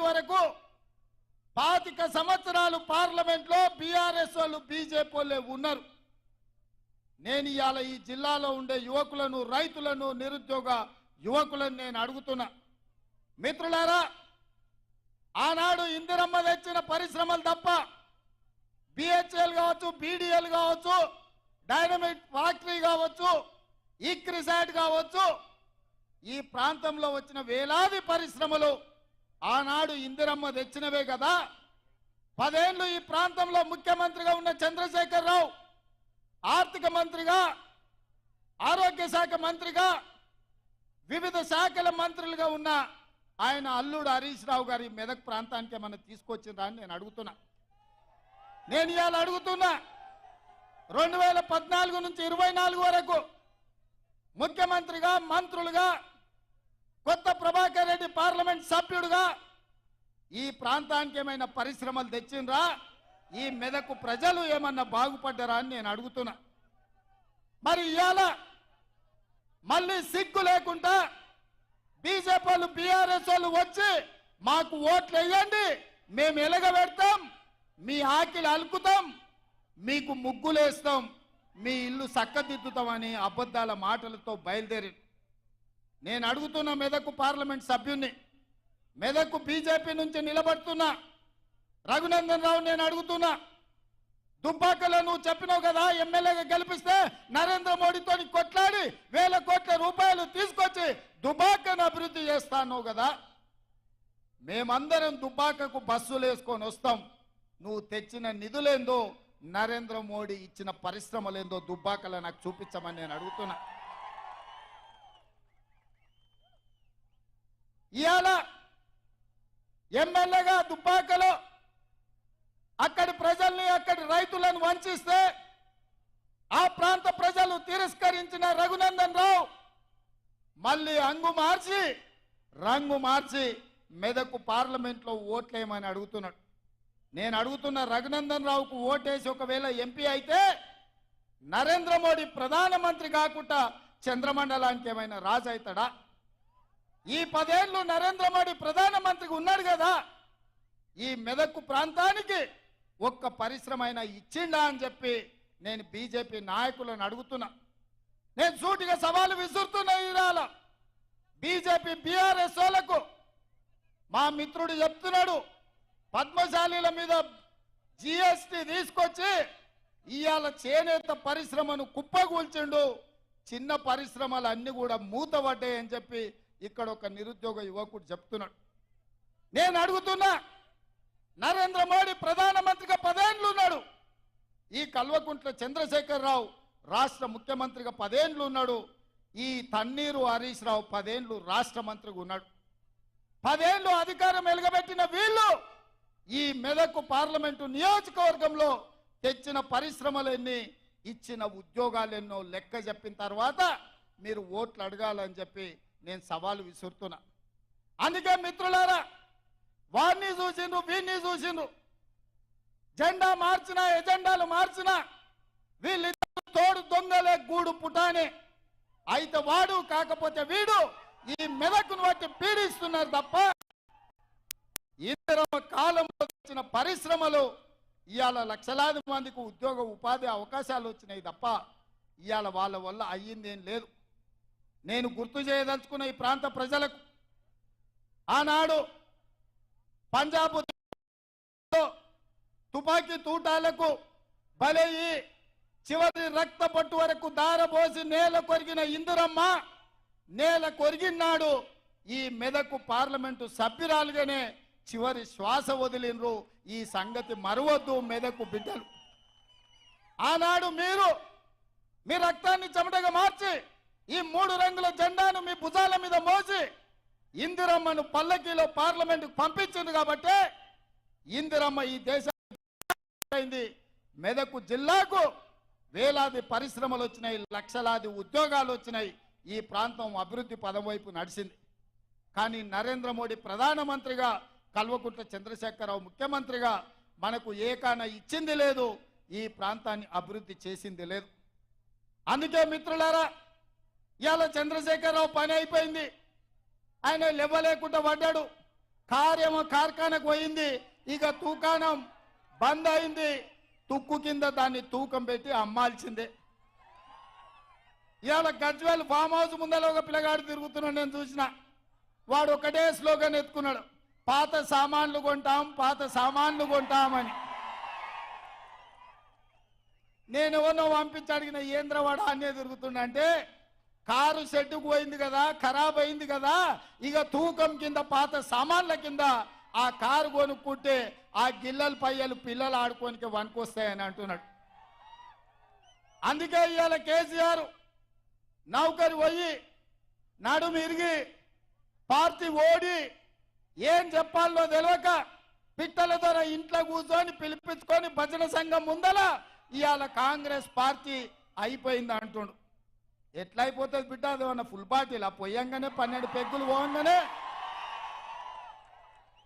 వరకు 25 సంవత్సరాలు పార్లమెంట్లో బీఆర్ఎస్ వాళ్ళు బీజేపీ వాళ్ళే ఉన్నారు. నేను ఇవాళ ఈ జిల్లాలో ఉండే యువకులను, రైతులను, నిరుద్యోగ యువకులను నేను అడుగుతున్నా, మిత్రులారా, ఆనాడు ఇందిరమ్మ తెచ్చిన పరిశ్రమలు తప్ప బిహెచ్ఎల్ కావచ్చు, బీడీఎల్ కావచ్చు, డైనమైట్ ఫ్యాక్టరీ కావచ్చు, ఈక్రిసాట్ కావచ్చు, ఈ ప్రాంతంలో వచ్చిన వేలాది పరిశ్రమలు ఆనాడు ఇందిరమ్మ తెచ్చినవే కదా. 10 ఏళ్ళు ఈ ప్రాంతంలో ముఖ్యమంత్రిగా ఉన్న చంద్రశేఖరరావు ఆర్థిక మంత్రిగా, ఆరోగ్య శాఖ మంత్రిగా, వివిధ శాఖల మంత్రులుగా ఉన్న ఆయన అల్లుడు హరీష్ రావు గారి మెదక్ ప్రాంతానికి ఏమన్నా తీసుకొచ్చిందా అని నేను అడుగుతున్నా. నేను ఇవాళ అడుగుతున్నా, 2014 నుంచి 24 వరకు ముఖ్యమంత్రిగా, మంత్రులుగా, కొత్త ప్రభాకర్ రెడ్డి పార్లమెంట్ సభ్యుడుగా ఈ ప్రాంతానికి ఏమైనా పరిశ్రమలు తెచ్చిండ్రా? ఈ మెదకు ప్రజలు ఏమన్నా బాగుపడ్డారా అని నేను అడుగుతున్నా. మరి ఇవాళ మళ్ళీ సిగ్గు లేకుండా బీజేపీ వాళ్ళు, బీఆర్ఎస్ వాళ్ళు వచ్చి మాకు ఓట్లు వేయండి, మేము ఎలగబెడతాం, మీ ఆకిలి అలుకుతాం, మీకు ముగ్గులేస్తాం, మీ ఇల్లు చక్కదిద్దుతామని అబద్ధాల మాటలతో బయలుదేరి నేను అడుగుతున్న మెదకు పార్లమెంట్ సభ్యుని, మెదకు బీజేపీ నుంచి నిలబడుతున్నా రఘునందన్ రావు, నేను అడుగుతున్నా, దుబ్బాకలో నువ్వు చెప్పినావు కదా ఎమ్మెల్యేగా గెలిపిస్తే నరేంద్ర మోడీతో కొట్లాడి 1000 కోట్ల రూపాయలు తీసుకొచ్చి దుబ్బాకను అభివృద్ధి చేస్తాను కదా. మేమందరం దుబ్బాకకు బస్సులు వేసుకొని వస్తాం, నువ్వు తెచ్చిన నిధులేందో, నరేంద్ర మోడీ ఇచ్చిన పరిశ్రమలేందో దుబ్బాకలో నాకు చూపించమని నేను అడుగుతున్నా. ఇవాళ ఎమ్మెల్యేగా దుబ్బాకలో అక్కడి ప్రజల్ని, అక్కడి రైతులను వంచిస్తే ఆ ప్రాంత ప్రజలు తిరస్కరించిన రఘునందన్ రావు మళ్ళీ రంగు మార్చి మెదకు పార్లమెంట్లో ఓట్లేయమని అడుగుతున్నాడు. నేను అడుగుతున్న, రఘునందన్ రావుకు ఓటేసి ఒకవేళ ఎంపీ అయితే నరేంద్ర మోడీ ప్రధానమంత్రి కాకుండా చంద్రమండలానికి ఏమైనా రాజు అవుతాడా? ఈ 10 ఏళ్ళు నరేంద్ర మోడీ ప్రధానమంత్రిగా ఉన్నాడు కదా, ఈ మెదకు ప్రాంతానికి ఒక్క పరిశ్రమ అయినా ఇచ్చిండా అని చెప్పి నేను బీజేపీ నాయకులను అడుగుతున్నా. నేను సూటిగా సవాలు విసురుతున్నా. ఇవాళ బీజేపీ బీఆర్ఎస్ వాళ్ళకు మా మిత్రుడు చెప్తున్నాడు, పద్మశాలీల మీద జిఎస్టీ తీసుకొచ్చి ఇవాళ చేనేత పరిశ్రమను కుప్పగూల్చిండు, చిన్న పరిశ్రమలు అన్ని కూడా మూతపడ్డాయి అని చెప్పి ఇక్కడ ఒక నిరుద్యోగ యువకుడు చెప్తున్నాడు. నేను అడుగుతున్నా, నరేంద్ర మోడీ ప్రధానమంత్రిగా 10 ఏళ్ళు ఉన్నాడు, ఈ కల్వకుంట్ల చంద్రశేఖరరావు రాష్ట్ర ముఖ్యమంత్రిగా 10 ఏళ్ళు ఉన్నాడు, ఈ తన్నీరు హరీష్ రావు 10 ఏళ్ళు రాష్ట్ర మంత్రిగా ఉన్నాడు. 10 ఏళ్ళు అధికారం ఎలుగబెట్టిన వీళ్ళు ఈ మెదకు పార్లమెంటు నియోజకవర్గంలో తెచ్చిన పరిశ్రమలన్నీ, ఇచ్చిన ఉద్యోగాలెన్నో లెక్క చెప్పిన తర్వాత మీరు ఓట్లు అడగాలని చెప్పి నేను సవాలు విసురుతున్నా. అందుకే మిత్రులారా, వారిని చూసిండ్రు, వీరిని చూసిండ్రు, జెండా మార్చిన, ఎజెండాలు మార్చిన వీళ్ళిద్దరు తోడు దొంగలే, గూడు పుటానే, అయితే వాడు కాకపోతే వీడు ఈ మెదకును బట్టి పీడిస్తున్నారు తప్ప ఇందిరమ్మ కాలంలో వచ్చిన పరిశ్రమలు ఇవాళ లక్షలాది మందికి ఉద్యోగ ఉపాధి అవకాశాలు వచ్చినాయి తప్ప ఇవాళ వాళ్ళ వల్ల అయ్యిందేం లేదు. నేను గుర్తు చేయదలుచుకున్న ఈ ప్రాంత ప్రజలకు, ఆనాడు పంజాబ్ తుపాకీ తూటాలకు బలయ్యి చివరి రక్త పట్టు వరకు దారబోసి నేల కొరిగిన ఇందిరమ్మ నేల కొరిగినాడు ఈ మెదకు పార్లమెంటు సభ్యురాలుగానే చివరి శ్వాస వదిలినరు. ఈ సంగతి మరవద్దు మెదకు బిడ్డలు. ఆనాడు మీ రక్తాన్ని చెమటగా మార్చి ఈ 3 రంగుల జెండాను మీ భుజాల మీద మోసి ఇందిరమ్మను పల్లకీలో పార్లమెంటుకు పంపించింది కాబట్టి ఇందిరమ్మ ఈ దేశానికి, మెదకు జిల్లాకు వేలాది పరిశ్రమలు వచ్చినాయి, లక్షలాది ఉద్యోగాలు వచ్చినాయి, ఈ ప్రాంతం అభివృద్ధి పదం వైపు నడిచింది. కానీ నరేంద్ర మోడీ ప్రధానమంత్రిగా, కల్వకుంట్ల చంద్రశేఖరరావు ముఖ్యమంత్రిగా మనకు ఏకాన ఇచ్చింది లేదు, ఈ ప్రాంతాన్ని అభివృద్ధి చేసింది లేదు. అందుకే మిత్రులారా, ఇవాళ చంద్రశేఖరరావు పని అయిపోయింది, ఆయన లేవలేకుండా పడ్డాడు. కార్యము కార్ఖానకు పోయింది, ఇక తూకానం బంద్ అయింది. తుక్కు కింద దాన్ని తూకం పెట్టి అమ్మాల్సిందే. ఇవాళ గజ్వేల్ ఫామ్ హౌస్ ముందర ఒక పిల్లగాడు తిరుగుతున్నాడు, నేను చూసిన. వాడు ఒకటే స్లోగన్ ఎత్తుకున్నాడు, పాత సామాన్లు కొంటాం, పాత సామాన్లు కొంటామని. నేను ఎవరినో పంపించి అడిగిన, ఏంద్రవాడ అనే తిరుగుతుండంటే, కారు షెడ్డుకు పోయింది కదా, ఖరాబ్ అయింది కదా, ఇక తూకం కింద పాత సామాన్ల కింద ఆ కారు కొనుక్కుంటే ఆ గిల్లల పయ్యలు పిల్లలు ఆడుకోనికి వనుకొస్తాయని అంటున్నాడు. అందుకే ఇవాళ కేసీఆర్ నౌకరు పోయి నడుము ఇరిగి పార్టీ ఓడి ఏం చెప్పాలో తెలియక పిట్టల ద్వారా ఇంట్లో కూర్చొని పిలిపించుకొని భజన సంఘం ముందల ఇవాళ కాంగ్రెస్ పార్టీ అయిపోయింది అంటుండు. ఎట్లా అయిపోతుంది బిడ్డ? అదేమన్నా ఫుల్ పార్టీలా? పోయంగానే 12 పెగ్గులు పోగానే